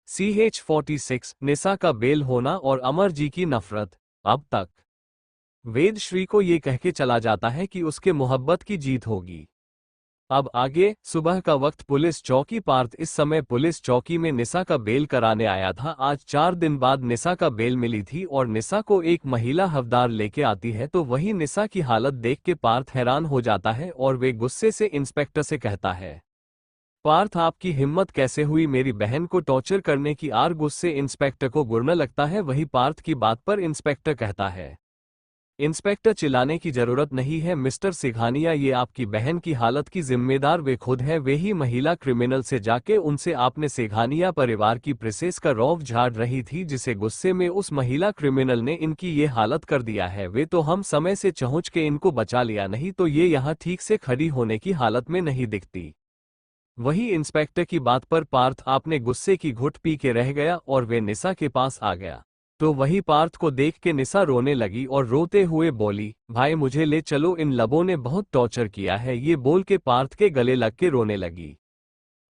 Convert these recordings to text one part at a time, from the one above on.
CH46 निसा का bell होना और अमर जी की नफरत। अब तक वेद श्री को ये कह के चला जाता है कि उसके मोहब्बत की जीत होगी। अब आगे सुबह का वक्त, पुलिस चौकी। पार्थ इस समय पुलिस चौकी में निसा का बेल कराने आया था। आज 4 दिन बाद निसा का बेल मिली थी और निसा को एक महिला हवलदार लेके आती है। तो वही निसा की हालत देख के पार्थ हैरान हो जाता है और वे गुस्से से इंस्पेक्टर से कहता है, पार्थ आपकी हिम्मत कैसे हुई मेरी बहन को टॉर्चर करने की। आर गुस्से इंस्पेक्टर को गुर्रा लगता है। वही पार्थ की बात पर इंस्पेक्टर कहता है, इंस्पेक्टर चिल्लाने की जरूरत नहीं है मिस्टर सिघानिया, ये आपकी बहन की हालत की जिम्मेदार वे खुद है। वे ही महिला क्रिमिनल से जाके उनसे आपने सिघानिया परिवार की प्रिंसेस का रौब झाड़ रही थी, जिसे गुस्से में उस महिला क्रिमिनल ने इनकी ये हालत कर दिया है। वे तो हम समय से पहुंच के इनको बचा लिया, नहीं तो ये यहाँ ठीक से खड़ी होने की हालत में नहीं दिखती। वही इंस्पेक्टर की बात पर पार्थ आपने गुस्से की घुट पी के रह गया और वे निसा के पास आ गया। तो वही पार्थ को देख के निसा रोने लगी और रोते हुए बोली, भाई मुझे ले चलो, इन लबों ने बहुत टॉर्चर किया है। ये बोल के पार्थ के गले लग के रोने लगी।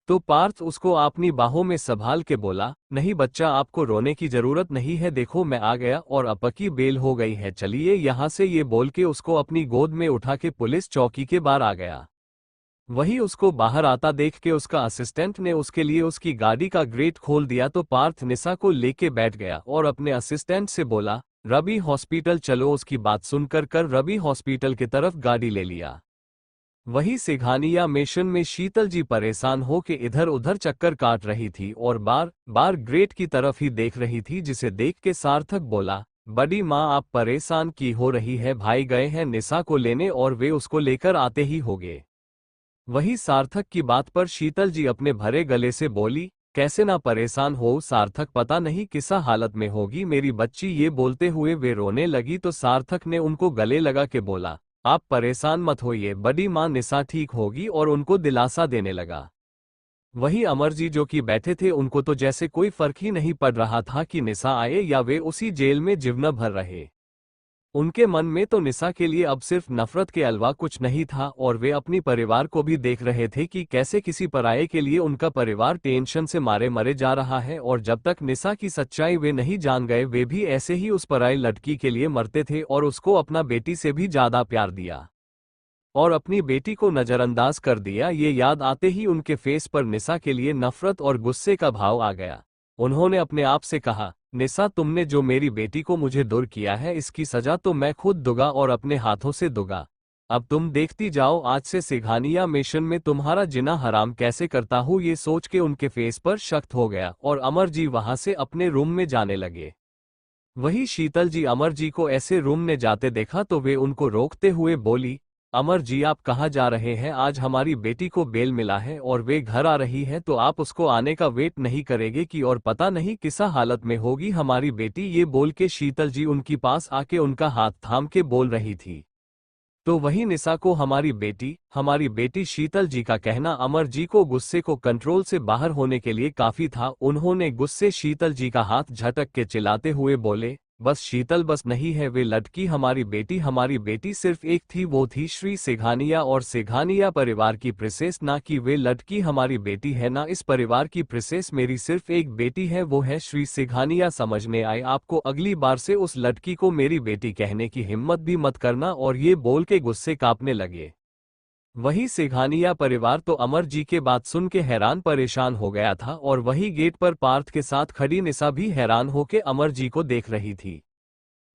तो पार्थ उसको अपनी बाहों में संभाल के बोला, नहीं बच्चा, आपको रोने की जरूरत नहीं है, देखो मैं आ गया और अब की बेल हो गई है, चलिए यहाँ से। ये बोल के उसको अपनी गोद में उठा के पुलिस चौकी के बाहर आ गया। वही उसको बाहर आता देख के उसका असिस्टेंट ने उसके लिए उसकी गाड़ी का गेट खोल दिया। तो पार्थ निसा को लेके बैठ गया और अपने असिस्टेंट से बोला, रवि हॉस्पिटल चलो। उसकी बात सुनकर कर रवि हॉस्पिटल की तरफ गाड़ी ले लिया। वही सिघानिया मिशन में शीतल जी परेशान हो के इधर उधर चक्कर काट रही थी और बार बार गेट की तरफ ही देख रही थी, जिसे देख के सार्थक बोला, बड़ी माँ आप परेशान की हो रही है, भाई गए हैं निसा को लेने और वे उसको लेकर आते ही होंगे। वही सार्थक की बात पर शीतल जी अपने भरे गले से बोली, कैसे ना परेशान हो सार्थक, पता नहीं किसा हालत में होगी मेरी बच्ची। ये बोलते हुए वे रोने लगी। तो सार्थक ने उनको गले लगा के बोला, आप परेशान मत होइए, बड़ी माँ निसा ठीक होगी, और उनको दिलासा देने लगा। वही अमर जी जो कि बैठे थे, उनको तो जैसे कोई फर्क ही नहीं पड़ रहा था कि निसा आए या वे उसी जेल में जीवन भर रहे। उनके मन में तो निसा के लिए अब सिर्फ नफरत के अलावा कुछ नहीं था और वे अपनी परिवार को भी देख रहे थे कि कैसे किसी पराये के लिए उनका परिवार टेंशन से मारे मरे जा रहा है। और जब तक निसा की सच्चाई वे नहीं जान गए, वे भी ऐसे ही उस पराई लड़की के लिए मरते थे और उसको अपना बेटी से भी ज्यादा प्यार दिया और अपनी बेटी को नजरअंदाज कर दिया। ये याद आते ही उनके फेस पर निसा के लिए नफरत और गुस्से का भाव आ गया। उन्होंने अपने आप से कहा, निसा तुमने जो मेरी बेटी को मुझे दूर किया है, इसकी सजा तो मैं खुद दूंगा और अपने हाथों से दूंगा। अब तुम देखती जाओ आज से सिघानिया मिशन में तुम्हारा जिना हराम कैसे करता हूँ। ये सोच के उनके फेस पर शक हो गया और अमर जी वहां से अपने रूम में जाने लगे। वही शीतल जी अमर जी को ऐसे रूम में जाते देखा तो वे उनको रोकते हुए बोली, अमर जी आप कहाँ जा रहे हैं? आज हमारी बेटी को बेल मिला है और वे घर आ रही है, तो आप उसको आने का वेट नहीं करेंगे कि और पता नहीं किसा हालत में होगी हमारी बेटी। ये बोल के शीतल जी उनके पास आके उनका हाथ थाम के बोल रही थी। तो वही निसा को हमारी बेटी शीतल जी का कहना अमर जी को गुस्से को कंट्रोल से बाहर होने के लिए काफी था। उन्होंने गुस्से शीतल जी का हाथ झटक के चिल्लाते हुए बोले, बस शीतल, बस नहीं है वे लड़की हमारी बेटी सिर्फ एक थी, वो थी श्री सिघानिया और सिघानिया परिवार की प्रिंसेस, ना कि वे लड़की हमारी बेटी है, ना इस परिवार की प्रिंसेस। मेरी सिर्फ एक बेटी है, वो है श्री सिघानिया। समझ में आए आपको? अगली बार से उस लड़की को मेरी बेटी कहने की हिम्मत भी मत करना। और ये बोल के गुस्से कांपने लगे। वही सिघानिया परिवार तो अमर जी के बात सुन के हैरान परेशान हो गया था और वही गेट पर पार्थ के साथ खड़ी निसा भी हैरान होके अमर जी को देख रही थी।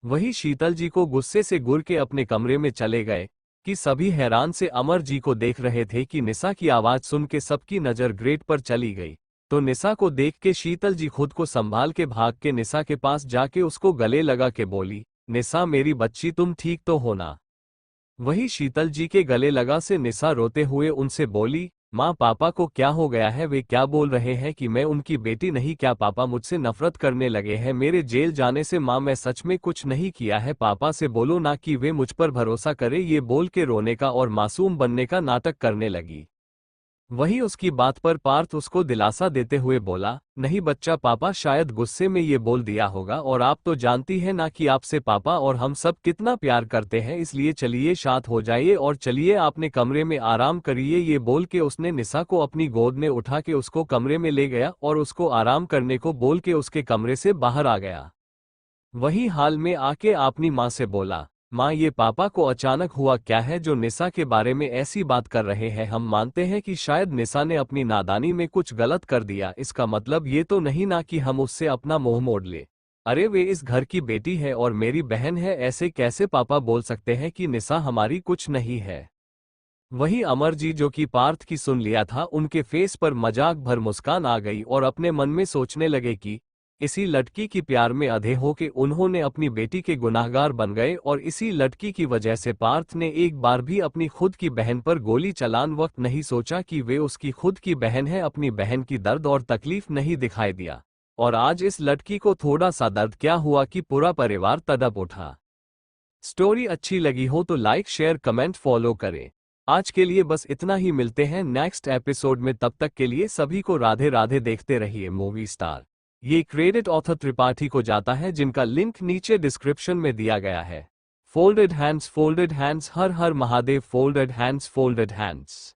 वही शीतल जी को गुस्से से घूर के अपने कमरे में चले गए कि सभी हैरान से अमर जी को देख रहे थे कि निसा की आवाज सुन के सबकी नजर गेट पर चली गई। तो निसा को देख के शीतल जी खुद को संभाल के भाग के निसा के पास जाके उसको गले लगा के बोली, निसा मेरी बच्ची तुम ठीक तो हो ना? वही शीतल जी के गले लगा से निसा रोते हुए उनसे बोली, माँ पापा को क्या हो गया है? वे क्या बोल रहे हैं कि मैं उनकी बेटी नहीं? क्या पापा मुझसे नफरत करने लगे हैं मेरे जेल जाने से? माँ मैं सच में कुछ नहीं किया है, पापा से बोलो ना कि वे मुझ पर भरोसा करे। ये बोल के रोने का और मासूम बनने का नाटक करने लगी। वही उसकी बात पर पार्थ उसको दिलासा देते हुए बोला, नहीं बच्चा, पापा शायद गुस्से में ये बोल दिया होगा, और आप तो जानती है ना कि आपसे पापा और हम सब कितना प्यार करते हैं, इसलिए चलिए शांत हो जाइए और चलिए आपने कमरे में आराम करिए। ये बोल के उसने निशा को अपनी गोद में उठा के उसको कमरे में ले गया और उसको आराम करने को बोल के उसके कमरे से बाहर आ गया। वही हाल में आके अपनी माँ से बोला, माँ ये पापा को अचानक हुआ क्या है जो निशा के बारे में ऐसी बात कर रहे हैं। हम मानते हैं कि शायद निशा ने अपनी नादानी में कुछ गलत कर दिया, इसका मतलब ये तो नहीं ना कि हम उससे अपना मुंह मोड़ ले। अरे वे इस घर की बेटी है और मेरी बहन है, ऐसे कैसे पापा बोल सकते हैं कि निशा हमारी कुछ नहीं है। वही अमर जी जो कि पार्थ की सुन लिया था, उनके फेस पर मजाक भर मुस्कान आ गई और अपने मन में सोचने लगे कि इसी लड़की की प्यार में अधे होके उन्होंने अपनी बेटी के गुनाहगार बन गए, और इसी लड़की की वजह से पार्थ ने एक बार भी अपनी खुद की बहन पर गोली चलान वक्त नहीं सोचा कि वे उसकी खुद की बहन है। अपनी बहन की दर्द और तकलीफ नहीं दिखाई दिया, और आज इस लड़की को थोड़ा सा दर्द क्या हुआ कि पूरा परिवार तड़प उठा। स्टोरी अच्छी लगी हो तो लाइक शेयर कमेंट फॉलो करें। आज के लिए बस इतना ही, मिलते हैं नेक्स्ट एपिसोड में, तब तक के लिए सभी को राधे राधे। देखते रहिए मूवी स्टार। ये क्रेडिट ऑथर त्रिपाठी को जाता है, जिनका लिंक नीचे डिस्क्रिप्शन में दिया गया है। फोल्डेड हैंड्स, हर हर Mahadev, folded hands, folded hands.